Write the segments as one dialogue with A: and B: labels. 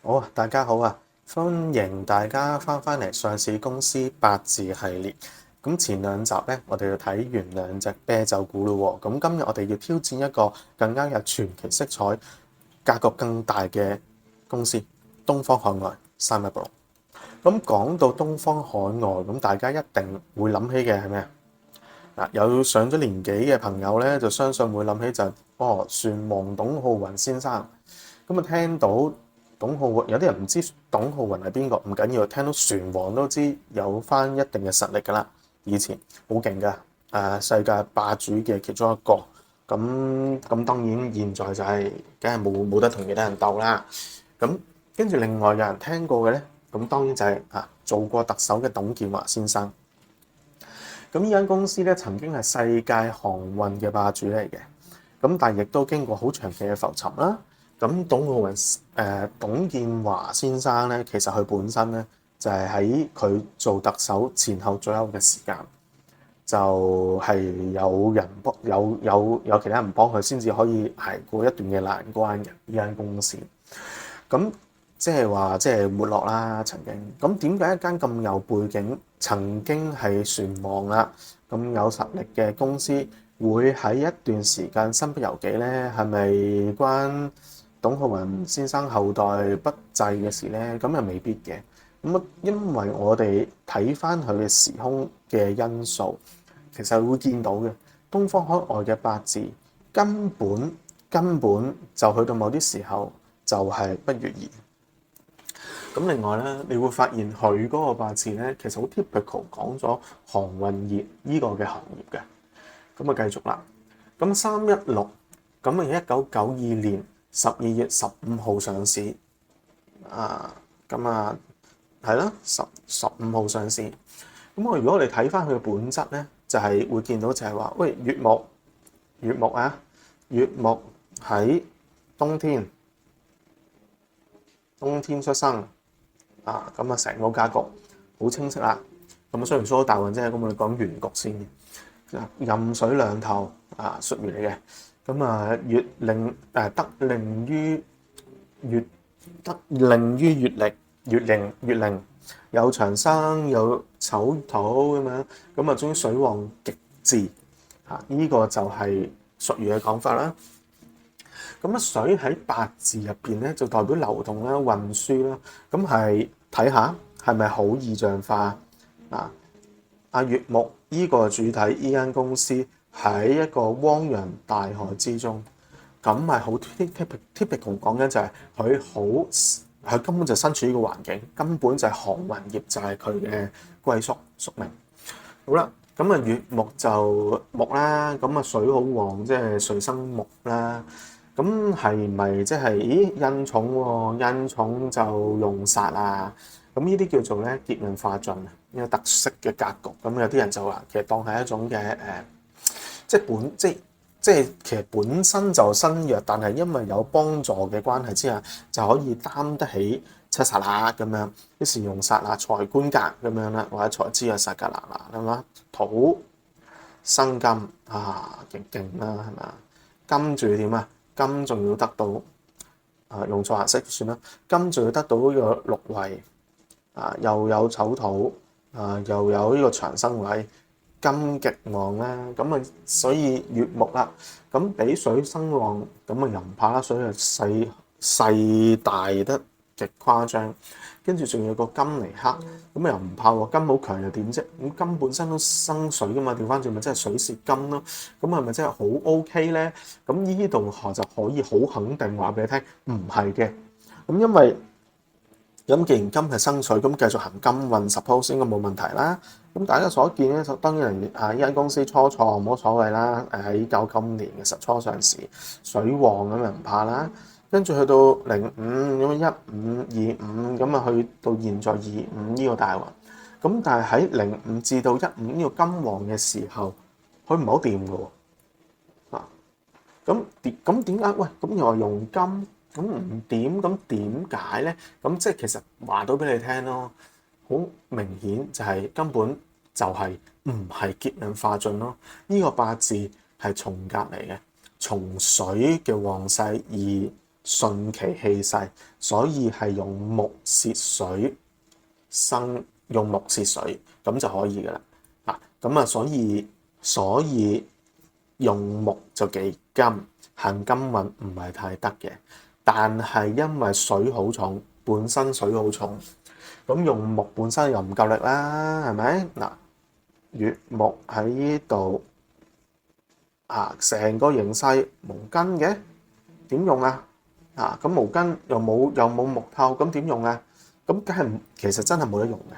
A: 好啊，大家好啊，歡迎大家翻嚟上市公司八字系列。咁前兩集咧，我哋就睇完兩隻啤酒股咯喎。咁今日我哋要挑戰一個更加有傳奇色彩、格局更大嘅公司——東方海外3186。咁講到東方海外，咁大家一定會諗起嘅係咩啊？有上咗年紀嘅朋友咧，就相信會諗起就船王董浩雲先生。咁啊，聽到董浩雲，有啲人唔知董浩雲係邊個，唔緊要，聽到船王都知有翻一定嘅實力㗎啦。以前好勁㗎，世界霸主嘅其中一個。咁當然現在就係梗係冇得同其他人鬥啦。咁跟住另外有人聽過嘅咧，咁當然就係做過特首嘅董建華先生。咁呢間公司咧曾經係世界航運嘅霸主嚟嘅，咁但係亦都經過好長期嘅浮沉啦。咁董建華先生咧，其實佢本身咧就係喺佢做特首前後左右嘅時間，就係有人幫有其他人幫佢，先至可以捱過一段嘅難關嘅呢間公司。咁即係話即係沒落啦，曾經。咁點解一間咁有背景、曾經係船王啦、咁有實力嘅公司，會喺一段時間身不由己咧？係咪關董浩雲先生後代不濟嘅事咧？咁又未必嘅。咁因為我哋睇翻佢嘅時空嘅因素，其實會見到嘅東方海外嘅八字根本就去到某啲時候就係不如意。咁另外咧，你會發現佢嗰個八字咧，其實好 typical 講咗航運業呢個嘅行業嘅。咁啊，繼續啦。咁316，咁啊1992年12月15號上市。咁啊係啦，15號上市。咁如果我哋睇翻佢嘅本質咧，就係會見到就係話，喂，乙木喺冬天出生。咁啊，成個格局好清晰啦。咁啊，雖然蘇大運啫，咁我哋講原局先嘅。壬水兩頭術語嚟嘅。咁啊，得令於月令，有長生有丑土咁樣。咁啊，終於水旺極致。呢個就係術語嘅講法啦。咁水喺八字入邊咧，就代表流動啦、運輸啦。咁係睇下係咪好意象化乙木依個主體，依間公司喺一個汪洋大海之中，咁係好 typical 講緊就係佢根本就身處呢個環境，根本就係航運業就係佢嘅歸宿宿命。好啦，咁啊乙木就木啦，咁啊水好旺，即係水生木啦。咁係咪即係印重喎？印重就用煞啊！咁呢啲叫做咧劫運化進啊，呢個特色嘅格局。咁有啲人就話其實當係一種嘅即係其實本身就身弱，但係因為有幫助嘅關係之下，就可以擔得起七煞啦咁樣。於是用煞啦、財官格咁樣啦，或者財支啊、煞格啦係嘛？土生金勁啦係嘛？金仲要點啊？金仲要得到用錯顏色算啦。金仲要得到呢個六位又有丑土又有呢個長生位，金極旺啦。咁啊，所以乙木啦，咁俾水生旺，咁啊又唔怕啦。水係細大得極誇張，跟住仲有個金嚟克，咁又唔怕喎。金好強又點啫？咁金本身都生水噶嘛，調翻轉咪真係水蝕金咯。咁係咪真係好 OK 咧？咁呢度就可以好肯定話俾你聽，唔係嘅。咁因為咁既然金係生水，咁繼續行金運 suppose 應該冇問題啦。咁大家所見咧，當然呢間公司初創冇所謂啦。喺1995年嘅實初上市，水旺咁又唔怕啦。跟住去到05咁15、25咁啊，去到現在25呢個大運。咁但係喺05至到15呢個金旺嘅時候，佢唔係好掂嘅喎。咁點解？喂，咁又話用金，咁唔掂，咁點解咧？咁即係其實話到俾你聽咯，好明顯就係根本就係唔係劫運化進咯。呢個八字係從格嚟嘅，從水嘅旺勢而順其氣勢，所以係用木泄水生，用木泄水咁就可以噶啦。咁啊，所以用木就幾金，行金運唔係太得嘅。但係因為水好重，本身水好重，咁用木本身又唔夠力啦，係咪？嗱，月木喺呢度成個形勢無根嘅，點用啊？咁無根又冇木透，咁點用啊？咁梗係其實真係冇得用嘅。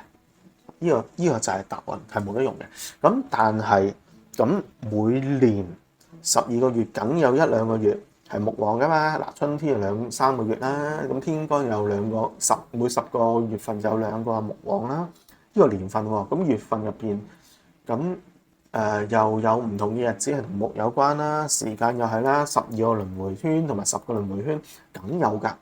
A: 呢個就係答案，係冇得用嘅。咁但係咁每年12個月梗有1-2個月係木旺噶嘛。嗱，春天有2-3個月啦，咁天干有每10個月份有2個木旺啦。呢個年份喎，咁月份入邊咁又有唔同嘅日子係同木有關啦，時間又係啦，12個輪迴圈同埋10個輪迴圈梗有㗎。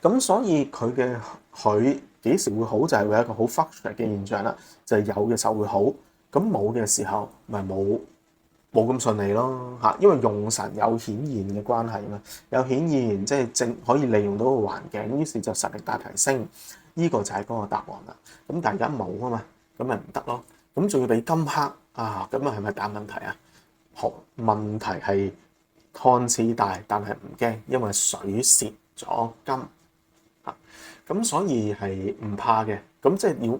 A: 咁所以佢幾時會好就係會有一個好 fluctuate 嘅現象啦，就係有嘅時候會好，咁冇嘅時候咪冇咁順利咯嚇。因為用神有顯現嘅關係嘛，有顯現即係正可以利用到個環境，於是就實力大提升。呢個就係嗰個答案啦。咁大家冇啊嘛，咁咪唔得咯。咁仲要俾金克咁啊係咪大問題啊？好，問題係看似大，但係唔驚，因為水泄咗金。咁所以係唔怕嘅。咁即係要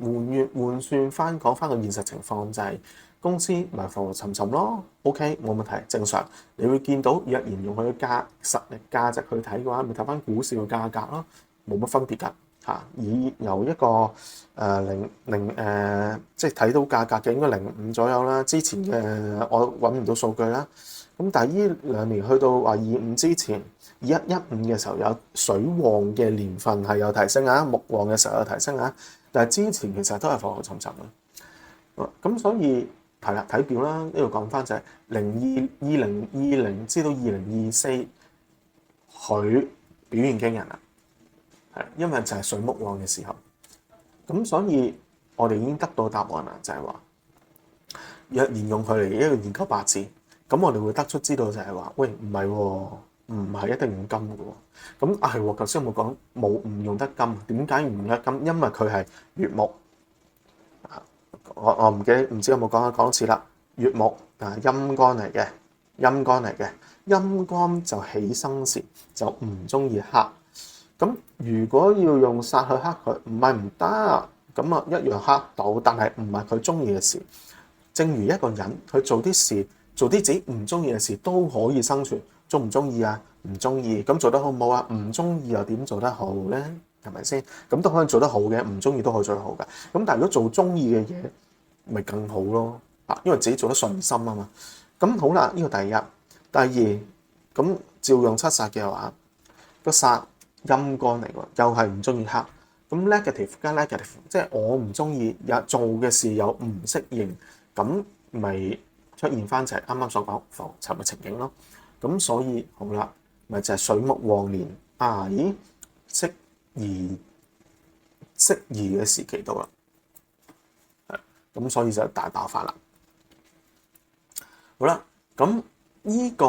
A: 換算翻講翻個現實情況，就係公司咪浮浮沉沉咯。OK， 冇問題，正常。你會見到若然用佢嘅實力價值去睇嘅話，咪睇翻股市嘅價格咯，冇乜分別㗎嚇。以由一個即係睇到價格嘅應該05左右啦。之前嘅我揾唔到數據啦。咁但係呢2年去到話25之前，21、15嘅時候有水旺嘅年份係有提升啊，木旺嘅時候有提升啊。但係之前其實都係浮浮沉沉嘅。咁所以係啦，睇表啦，呢度講翻就係2020至到2024，佢表現驚人啦，係因為就係水木旺嘅時候。咁所以我哋已經得到答案啦，就係話若然用佢嚟一個研究八字。咁我哋會得出知道就係話，喂，唔係喎，唔係一定用金嘅喎。咁係喎，頭先有冇講冇唔用得金？點解唔用得金？因為佢係月木。我唔知有冇講多次啦。月木陰干嚟嘅，陰干嚟嘅，陰干就起生時就唔中意克。咁如果要用煞去克佢，唔係唔得，咁啊一樣克到，但係唔係佢中意嘅事。正如一個人佢做啲事。做啲自己唔中意嘅事都可以生存，中唔中意啊？唔中意，咁做得好唔好啊？唔中意又點做得好咧？係咪先？咁都可以做得好嘅，唔中意都可以做得好㗎。咁但係如果做中意嘅嘢，咪更好咯。因為自己做得順心啊嘛。咁好啦，呢個第一。第二，咁照用七煞嘅話，個煞陰干嚟喎，又係唔中意克。咁 negative 加 negative，即係我唔中意，做嘅事又唔適應，咁咪出現翻就係啱啱所講浮沉嘅情景咯。咁所以好啦，咪就係水木旺年咦，適宜嘅時期到啦。咁所以就大爆發啦。好啦，咁呢個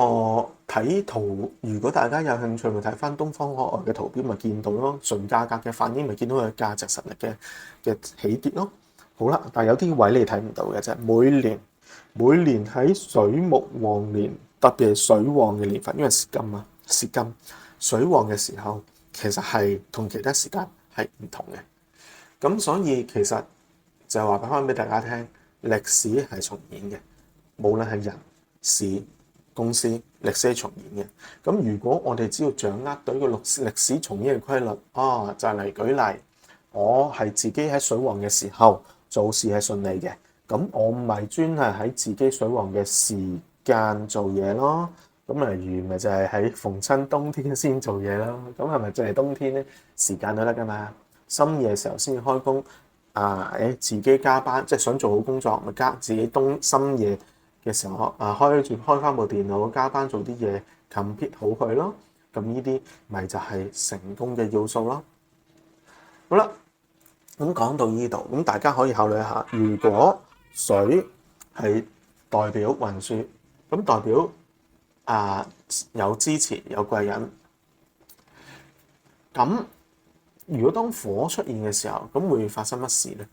A: 睇圖，如果大家有興趣，咪睇翻東方海外嘅圖表，咪見到咯。純價格嘅反應，咪見到佢價值實力嘅起跌咯。好啦，但係有啲位你睇唔到嘅啫。每年喺水木旺年，特別係水旺嘅年份，因為蝕金水旺嘅時候，其實係同其他時間係唔同嘅。咁所以其實就話翻俾大家聽，歷史係重演嘅，無論係人、事、公司，歷史係重演嘅。咁如果我哋只要掌握到呢個歷史重演嘅規律，就嚟舉例，我係自己喺水旺嘅時候做事係順利嘅。咁我咪專係喺自己水旺嘅時間做嘢咯。咁例如咪就係喺逢親冬天先做嘢咯。咁係咪就係冬天咧？時間都得噶嘛。深夜嘅時候先至開工，自己加班，即係想做好工作，咪自己深夜嘅時候開翻部電腦加班做啲嘢 complete 好佢咯。咁呢啲咪就係成功嘅要素咯。好啦，咁講到呢度，咁大家可以考慮一下，如果水係代表運輸，咁代表有支持有貴人，咁如果當火出現嘅時候，咁會發生乜事咧？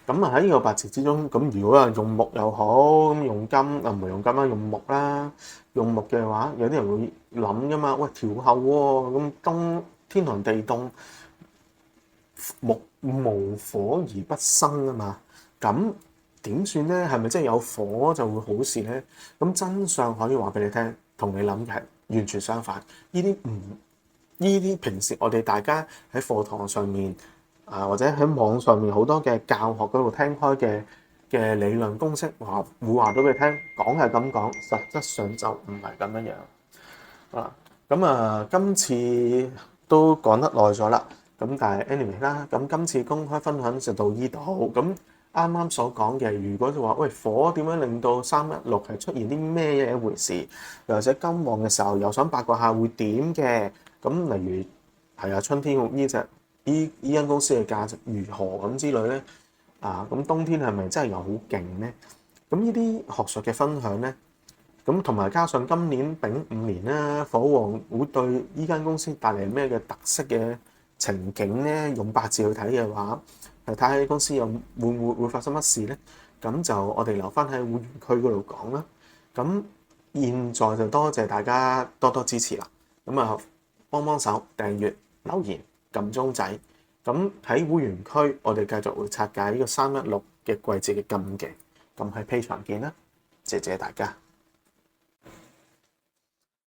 A: 咁喺呢個八字之中，咁如果係用木又好，咁用金唔係用金啦，用木啦。用木嘅話，有啲人會諗噶嘛，喂，調後喎，咁天寒地凍，木無火而不生啊嘛，咁點算咧？係咪真係有火就會好事咧？咁真相可以話俾你聽，同你諗嘅係完全相反。呢啲平時我哋大家喺課堂上面或者喺網上面好多嘅教學嗰度聽開嘅理論公式，會話到俾你聽，講係咁講，實質上就唔係咁樣樣。咁今次都講得耐咗啦。咁但係 anyway 啦，咁今次公開分享就到呢度。咁啱啱所講嘅，如果就話喂，火點樣令到316係出現啲咩嘢一回事，又或者金旺嘅時候又想八卦下會點嘅，咁例如係春天呢間公司嘅價值如何咁之類咧，咁冬天係咪真係又好勁咧？咁呢啲學術嘅分享咧，咁同埋加上今年丙午年啦，火旺會對呢間公司帶嚟咩嘅特色嘅情景咧？用八字去睇嘅話，睇下啲公司會發生乜事咧？咁就我哋留翻喺會員區嗰度講啦。咁現在就多謝大家多多支持啦。咁幫幫手訂閱、留言、撳鐘仔。咁喺會員區，我哋繼續會拆解呢個316嘅季節嘅禁忌。咁喺 Patreon 見啦，謝謝大家。